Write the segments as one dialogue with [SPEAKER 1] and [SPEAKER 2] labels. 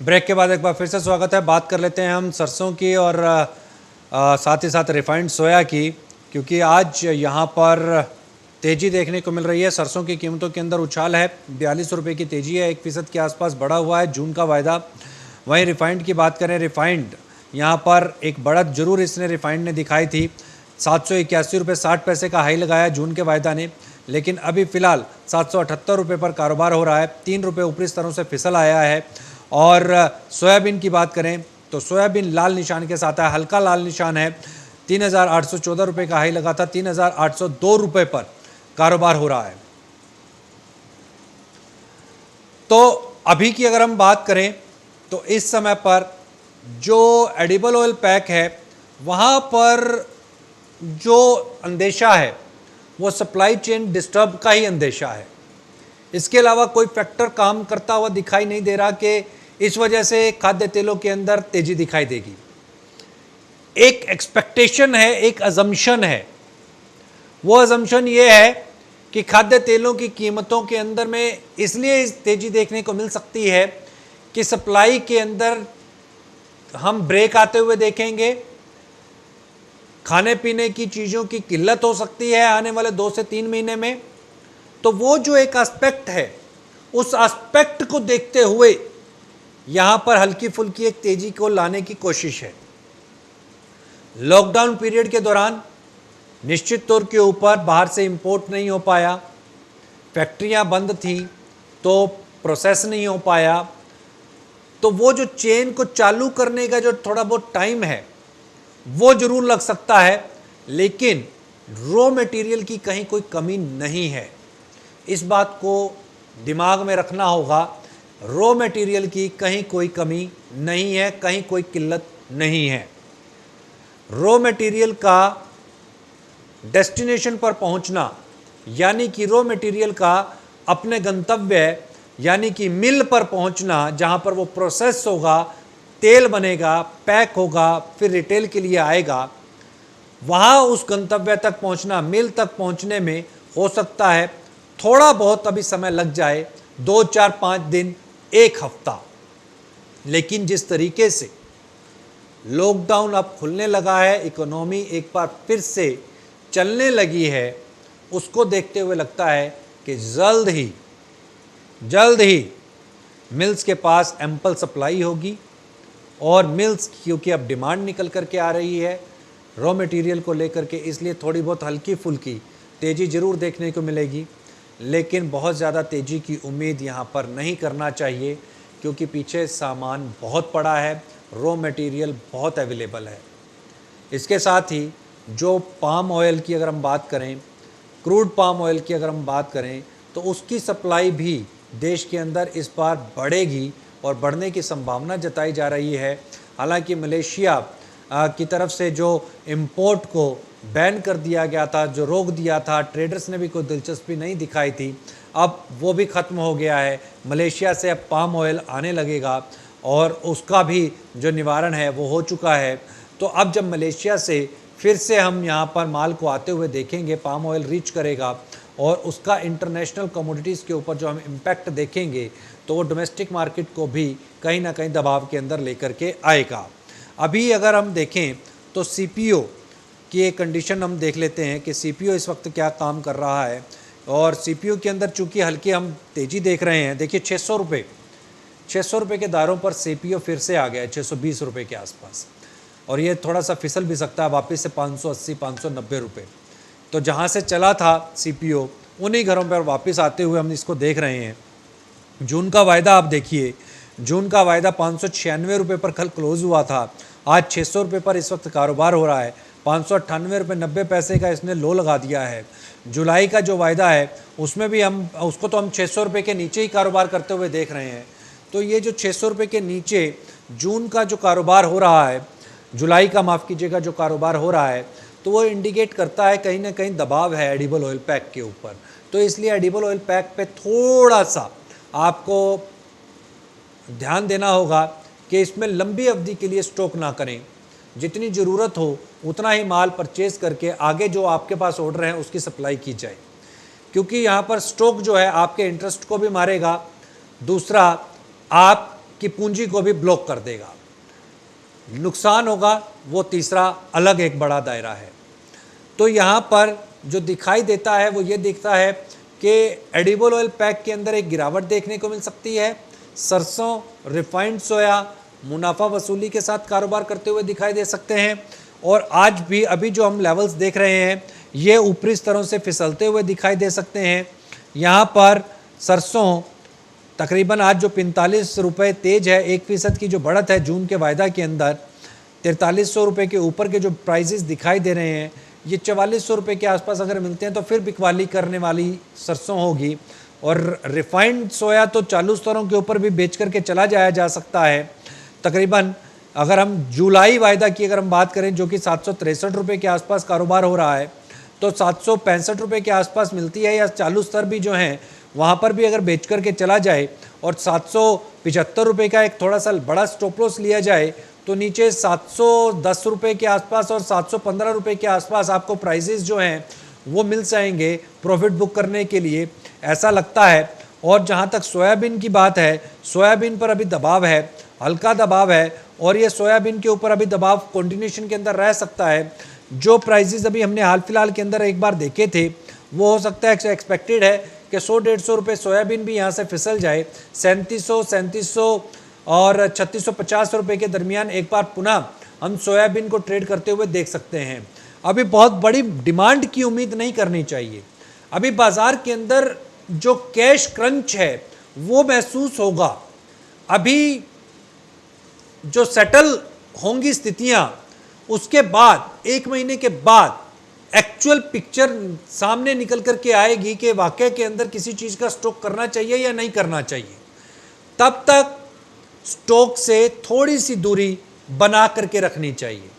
[SPEAKER 1] Break के बाद एक बार फिर से स्वागत है। बात कर लेते हैं हम सरसों की और साथ ही साथ रिफाइंड सोया की, क्योंकि आज यहाँ पर तेज़ी देखने को मिल रही है। सरसों की कीमतों के अंदर उछाल है, 42 रुपये की तेज़ी है, 1% के आसपास बढ़ा हुआ है जून का वायदा। वहीं रिफाइंड की बात करें, रिफाइंड यहाँ पर एक बढ़त जरूर इसने रिफाइंड ने दिखाई थी। 781 रुपये 60 पैसे का हाई लगाया जून के वायदा ने, लेकिन अभी फ़िलहाल 778 रुपये पर कारोबार हो रहा है। 3 रुपये ऊपरी स्तरों से फिसल आया है। और सोयाबीन की बात करें तो सोयाबीन लाल निशान के साथ है, हल्का लाल निशान है। 3,814 रुपये का हाई लगा था, 3,802 रुपये पर कारोबार हो रहा है। तो अभी की अगर हम बात करें तो इस समय पर जो एडिबल ऑयल पैक है वहाँ पर जो अंदेशा है वो सप्लाई चेन डिस्टर्ब का ही अंदेशा है। इसके अलावा कोई फैक्टर काम करता हुआ दिखाई नहीं दे रहा कि इस वजह से खाद्य तेलों के अंदर तेजी दिखाई देगी। एक एक्सपेक्टेशन है, एक अजम्पशन है। वो अजम्पशन ये है कि खाद्य तेलों की कीमतों के अंदर में इसलिए तेजी देखने को मिल सकती है कि सप्लाई के अंदर हम ब्रेक आते हुए देखेंगे। खाने पीने की चीज़ों की किल्लत हो सकती है आने वाले 2 से 3 महीने में। तो वो जो एक एस्पेक्ट है, उस एस्पेक्ट को देखते हुए यहां पर हल्की फुल्की एक तेजी को लाने की कोशिश है। लॉकडाउन पीरियड के दौरान निश्चित तौर के ऊपर बाहर से इंपोर्ट नहीं हो पाया, फैक्ट्रियां बंद थी तो प्रोसेस नहीं हो पाया। तो वो जो चेन को चालू करने का जो थोड़ा बहुत टाइम है वो जरूर लग सकता है, लेकिन रॉ मटेरियल की कहीं कोई कमी नहीं है। इस बात को दिमाग में रखना होगा। रॉ मटेरियल की कहीं कोई कमी नहीं है, कहीं कोई किल्लत नहीं है। रॉ मटेरियल का डेस्टिनेशन पर पहुंचना, यानी कि रॉ मटेरियल का अपने गंतव्य यानी कि मिल पर पहुंचना, जहां पर वो प्रोसेस होगा, तेल बनेगा, पैक होगा, फिर रिटेल के लिए आएगा, वहां उस गंतव्य तक पहुंचना, मिल तक पहुंचने में हो सकता है थोड़ा बहुत अभी समय लग जाए, 2, 4, 5 दिन, 1 हफ्ता। लेकिन जिस तरीके से लॉकडाउन अब खुलने लगा है, इकोनॉमी एक बार फिर से चलने लगी है, उसको देखते हुए लगता है कि जल्द ही मिल्स के पास एम्पल सप्लाई होगी। और मिल्स क्योंकि अब डिमांड निकल करके आ रही है रॉ मटेरियल को लेकर के, इसलिए थोड़ी बहुत हल्की फुल्की तेज़ी ज़रूर देखने को मिलेगी, लेकिन बहुत ज़्यादा तेज़ी की उम्मीद यहाँ पर नहीं करना चाहिए, क्योंकि पीछे सामान बहुत पड़ा है, रॉ मटेरियल बहुत अवेलेबल है। इसके साथ ही जो पाम ऑयल की अगर हम बात करें, क्रूड पाम ऑयल की अगर हम बात करें, तो उसकी सप्लाई भी देश के अंदर इस बार बढ़ेगी और बढ़ने की संभावना जताई जा रही है। हालांकि मलेशिया की तरफ से जो इंपोर्ट को बैन कर दिया गया था, जो रोक दिया था, ट्रेडर्स ने भी कोई दिलचस्पी नहीं दिखाई थी, अब वो भी ख़त्म हो गया है। मलेशिया से अब पाम ऑयल आने लगेगा और उसका भी जो निवारण है वो हो चुका है। तो अब जब मलेशिया से फिर से हम यहाँ पर माल को आते हुए देखेंगे, पाम ऑयल रीच करेगा और उसका इंटरनेशनल कमोडिटीज़ के ऊपर जो हम इम्पैक्ट देखेंगे, तो वो डोमेस्टिक मार्केट को भी कहीं ना कहीं दबाव के अंदर लेकर के आएगा। अभी अगर हम देखें तो सीपीओ की एक कंडीशन हम देख लेते हैं कि सीपीओ इस वक्त क्या काम कर रहा है। और सीपीओ के अंदर चूंकि हल्की हम तेज़ी देख रहे हैं, देखिए 600 रुपये के दारों पर सीपीओ फिर से आ गया है, 620 रुपये के आसपास, और ये थोड़ा सा फिसल भी सकता है वापस से 580-590 रुपये। तो जहाँ से चला था सीपीओ, उन्हीं घरों पर वापस आते हुए हम इसको देख रहे हैं। जून का वायदा आप देखिए, जून का वायदा 596 रुपये पर कल क्लोज हुआ था, आज 600 रुपये पर इस वक्त कारोबार हो रहा है। 598 रुपये 90 पैसे का इसने लो लगा दिया है। जुलाई का जो वायदा है उसमें भी हम उसको तो हम 600 रुपये के नीचे ही कारोबार करते हुए देख रहे हैं। तो ये जो 600 रुपये के नीचे जून का जो कारोबार हो रहा है, जुलाई का माफ़ कीजिएगा जो कारोबार हो रहा है, तो वो इंडिकेट करता है कहीं ना कहीं दबाव है एडिबल ऑयल पैक के ऊपर। तो इसलिए एडिबल ऑयल पैक पे थोड़ा सा आपको ध्यान देना होगा कि इसमें लंबी अवधि के लिए स्टॉक ना करें। जितनी ज़रूरत हो उतना ही माल परचेज़ करके आगे जो आपके पास ऑर्डर है उसकी सप्लाई की जाए, क्योंकि यहाँ पर स्टॉक जो है आपके इंटरेस्ट को भी मारेगा। दूसरा, आप कि पूंजी को भी ब्लॉक कर देगा। नुकसान होगा वो तीसरा अलग एक बड़ा दायरा है। तो यहाँ पर जो दिखाई देता है वो ये दिखता है कि एडिबल ऑयल पैक के अंदर एक गिरावट देखने को मिल सकती है। सरसों, रिफाइंड सोया मुनाफा वसूली के साथ कारोबार करते हुए दिखाई दे सकते हैं। और आज भी अभी जो हम लेवल्स देख रहे हैं ये ऊपरी स्तरों से फिसलते हुए दिखाई दे सकते हैं। यहाँ पर सरसों तकरीबन आज जो 45 रुपये तेज है, 1% की जो बढ़त है जून के वायदा के अंदर, 4300 रुपये के ऊपर के जो प्राइसेस दिखाई दे रहे हैं ये 4400 रुपये के आसपास अगर मिलते हैं तो फिर बिकवाली करने वाली सरसों होगी। और रिफाइंड सोया तो चालू स्तरों के ऊपर भी बेच करके चला जाया जा सकता है। तकरीबन अगर हम जुलाई वायदा की अगर हम बात करें जो कि 763 रुपये के आसपास कारोबार हो रहा है, तो 765 रुपये के आसपास मिलती है, या चालू स्तर भी जो हैं वहाँ पर भी अगर बेच करके चला जाए और 775 रुपये का एक थोड़ा सा बड़ा स्टॉप लॉस लिया जाए तो नीचे 710 रुपये के आसपास और 715 रुपये के आसपास आपको प्राइजेस जो हैं वो मिल जाएंगे प्रॉफिट बुक करने के लिए, ऐसा लगता है। और जहाँ तक सोयाबीन की बात है, सोयाबीन पर अभी दबाव है, हल्का दबाव है, और ये सोयाबीन के ऊपर अभी दबाव कंटिन्यूशन के अंदर रह सकता है। जो प्राइजेस अभी हमने हाल फिलहाल के अंदर एक बार देखे थे वो हो सकता है एक्सपेक्टेड है कि 100-150 रुपये सोयाबीन भी यहाँ से फिसल जाए। 3700 और 3650 रुपये के दरमियान एक बार पुनः हम सोयाबीन को ट्रेड करते हुए देख सकते हैं। अभी बहुत बड़ी डिमांड की उम्मीद नहीं करनी चाहिए। अभी बाज़ार के अंदर जो कैश क्रंच है वो महसूस होगा। अभी जो सेटल होंगी स्थितियां उसके बाद 1 महीने के बाद एक्चुअल पिक्चर सामने निकल कर के आएगी कि वाकई के अंदर किसी चीज़ का स्टॉक करना चाहिए या नहीं करना चाहिए। तब तक स्टॉक से थोड़ी सी दूरी बना करके रखनी चाहिए।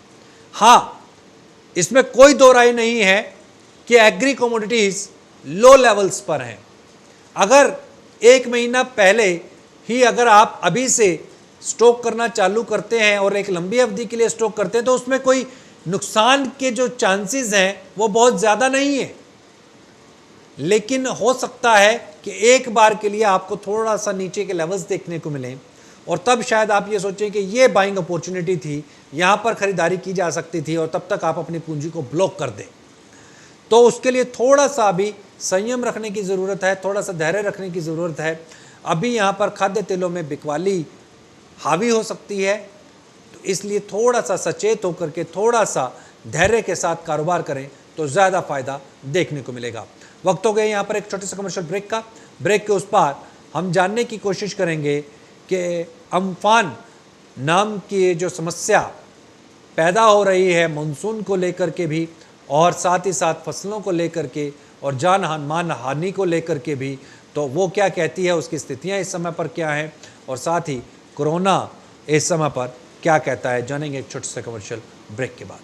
[SPEAKER 1] हाँ, इसमें कोई दो राय नहीं है कि एग्री कमोडिटीज़ लो लेवल्स पर हैं। अगर 1 महीना पहले ही अगर आप अभी से स्टॉक करना चालू करते हैं और एक लंबी अवधि के लिए स्टॉक करते हैं तो उसमें कोई नुकसान के जो चांसेस हैं वो बहुत ज़्यादा नहीं है। लेकिन हो सकता है कि एक बार के लिए आपको थोड़ा सा नीचे के लेवल्स देखने को मिलें और तब शायद आप ये सोचें कि ये बाइंग अपॉर्चुनिटी थी, यहाँ पर ख़रीदारी की जा सकती थी, और तब तक आप अपनी पूंजी को ब्लॉक कर दें। तो उसके लिए थोड़ा सा अभी संयम रखने की ज़रूरत है, थोड़ा सा धैर्य रखने की ज़रूरत है। अभी यहाँ पर खाद्य तेलों में बिकवाली हावी हो सकती है, तो इसलिए थोड़ा सा सचेत होकर के थोड़ा सा धैर्य के साथ कारोबार करें तो ज़्यादा फ़ायदा देखने को मिलेगा। वक्त हो गया यहाँ पर एक छोटे से कमर्शियल ब्रेक का। ब्रेक के उस पार हम जानने की कोशिश करेंगे कि अम्फान नाम की जो समस्या पैदा हो रही है मानसून को लेकर के भी, और साथ ही साथ फसलों को लेकर के और जान मान हानि को लेकर के भी, तो वो क्या कहती है, उसकी स्थितियाँ इस समय पर क्या हैं, और साथ ही कोरोना इस समय पर क्या कहता है, जानेंगे एक छोटे से कमर्शियल ब्रेक के बाद।